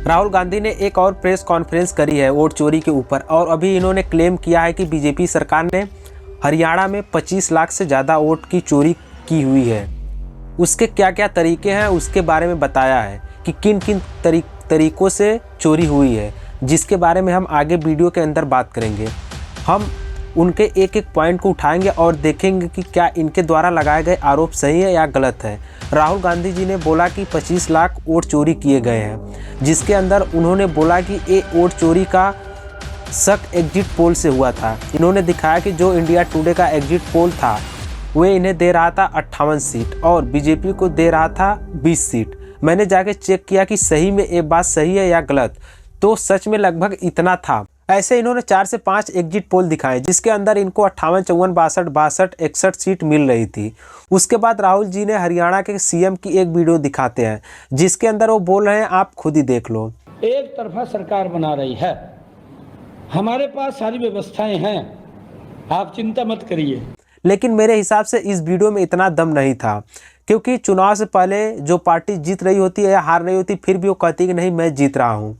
राहुल गांधी ने एक और प्रेस कॉन्फ्रेंस करी है वोट चोरी के ऊपर और अभी इन्होंने क्लेम किया है कि बीजेपी सरकार ने हरियाणा में 25 लाख से ज़्यादा वोट की चोरी की हुई है। उसके क्या क्या तरीके हैं उसके बारे में बताया है कि किन किन तरीकों से चोरी हुई है, जिसके बारे में हम आगे वीडियो के अंदर बात करेंगे। हम उनके एक एक पॉइंट को उठाएंगे और देखेंगे कि क्या इनके द्वारा लगाए गए आरोप सही है या गलत है। राहुल गांधी जी ने बोला कि 25 लाख वोट चोरी किए गए हैं, जिसके अंदर उन्होंने बोला कि ये वोट चोरी का शक एग्जिट पोल से हुआ था। इन्होंने दिखाया कि जो इंडिया टुडे का एग्जिट पोल था वे इन्हें दे रहा था 58 सीट और बीजेपी को दे रहा था 20 सीट। मैंने जाके चेक किया कि सही में ये बात सही है या गलत, तो सच में लगभग इतना था। ऐसे इन्होंने 4 से 5 एग्जिट पोल दिखाए जिसके अंदर इनको 58, 54, 62, 61 सीट मिल रही थी। उसके बाद राहुल जी ने हरियाणा के सीएम की एक वीडियो दिखाते हैं जिसके अंदर वो बोल रहे हैं, आप खुद ही देख लो। एक तरफा सरकार बना रही है, हमारे पास सारी व्यवस्थाएं हैं, आप चिंता मत करिए। लेकिन मेरे हिसाब से इस वीडियो में इतना दम नहीं था, क्योंकि चुनाव से पहले जो पार्टी जीत रही होती है या हार रही होती फिर भी वो कहती कि नहीं मैं जीत रहा हूँ।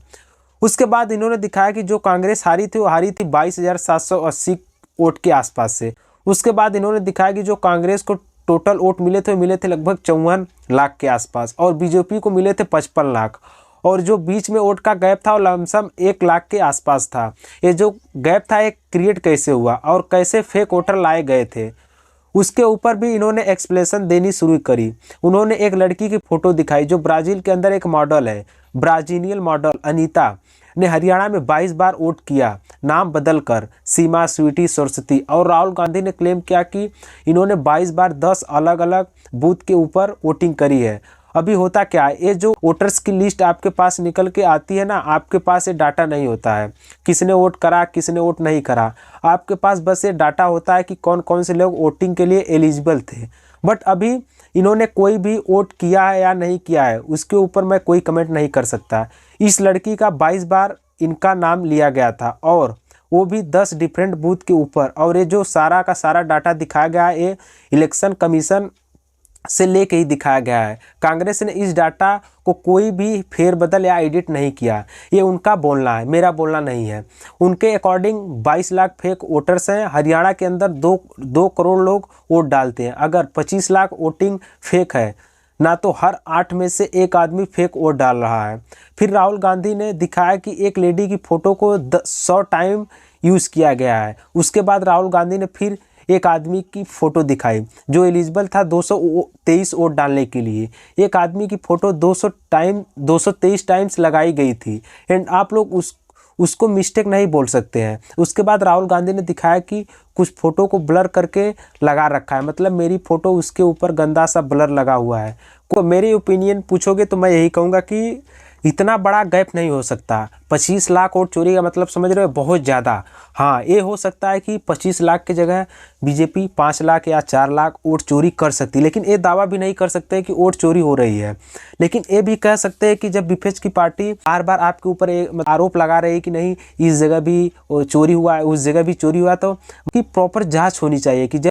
उसके बाद इन्होंने दिखाया कि जो कांग्रेस हारी थी वो हारी थी 22,780 वोट के आसपास से। उसके बाद इन्होंने दिखाया कि जो कांग्रेस को टोटल वोट मिले थे लगभग 54 लाख के आसपास और बीजेपी को मिले थे 55 लाख और जो बीच में वोट का गैप था वो लमसम 1 लाख के आसपास था। ये जो गैप था ये क्रिएट कैसे हुआ और कैसे फेक वोटर लाए गए थे, उसके ऊपर भी इन्होंने एक्सप्लेनेशन देनी शुरू करी। उन्होंने एक लड़की की फ़ोटो दिखाई जो ब्राज़ील के अंदर एक मॉडल है, ब्राज़ीलियन मॉडल अनीता ने हरियाणा में 22 बार वोट किया, नाम बदलकर सीमा स्वीटी सरस्वती। और राहुल गांधी ने क्लेम किया कि इन्होंने 22 बार 10 अलग अलग बूथ के ऊपर वोटिंग करी है। अभी होता क्या है, ये जो वोटर्स की लिस्ट आपके पास निकल के आती है ना, आपके पास ये डाटा नहीं होता है किसने वोट करा किसने वोट नहीं करा। आपके पास बस ये डाटा होता है कि कौन कौन से लोग वोटिंग के लिए एलिजिबल थे। बट अभी इन्होंने कोई भी वोट किया है या नहीं किया है उसके ऊपर मैं कोई कमेंट नहीं कर सकता। इस लड़की का 22 बार इनका नाम लिया गया था और वो भी 10 डिफरेंट बूथ के ऊपर। और ये जो सारा का सारा डाटा दिखाया गया है ये इलेक्शन कमीशन से लेके ही दिखाया गया है। कांग्रेस ने इस डाटा को कोई भी फेरबदल या एडिट नहीं किया, ये उनका बोलना है, मेरा बोलना नहीं है। उनके अकॉर्डिंग 22 लाख फेक वोटर्स हैं। हरियाणा के अंदर 2 करोड़ लोग वोट डालते हैं। अगर 25 लाख वोटिंग फेक है ना, तो हर 8 में से 1 आदमी फेक वोट डाल रहा है। फिर राहुल गांधी ने दिखाया कि एक लेडी की फ़ोटो को 100 टाइम यूज़ किया गया है। उसके बाद राहुल गांधी ने फिर एक आदमी की फ़ोटो दिखाई जो एलिजिबल था 223 वोट डालने के लिए। एक आदमी की फ़ोटो 223 टाइम्स लगाई गई थी एंड आप लोग उसको मिस्टेक नहीं बोल सकते हैं। उसके बाद राहुल गांधी ने दिखाया कि कुछ फ़ोटो को ब्लर करके लगा रखा है, मतलब मेरी फ़ोटो उसके ऊपर गंदा सा ब्लर लगा हुआ है। मेरी ओपिनियन पूछोगे तो मैं यही कहूँगा कि इतना बड़ा गैप नहीं हो सकता। 25 लाख वोट चोरी का मतलब समझ रहे हो, बहुत ज़्यादा। हाँ, ये हो सकता है कि 25 लाख की जगह बीजेपी 5 लाख या 4 लाख वोट चोरी कर सकती, लेकिन ये दावा भी नहीं कर सकते कि वोट चोरी हो रही है। लेकिन ये भी कह सकते हैं कि जब विपक्ष की पार्टी बार बार आपके ऊपर आरोप लगा रही है कि नहीं इस जगह भी चोरी हुआ है उस जगह भी चोरी हुआ, तो उनकी प्रॉपर जाँच होनी चाहिए कि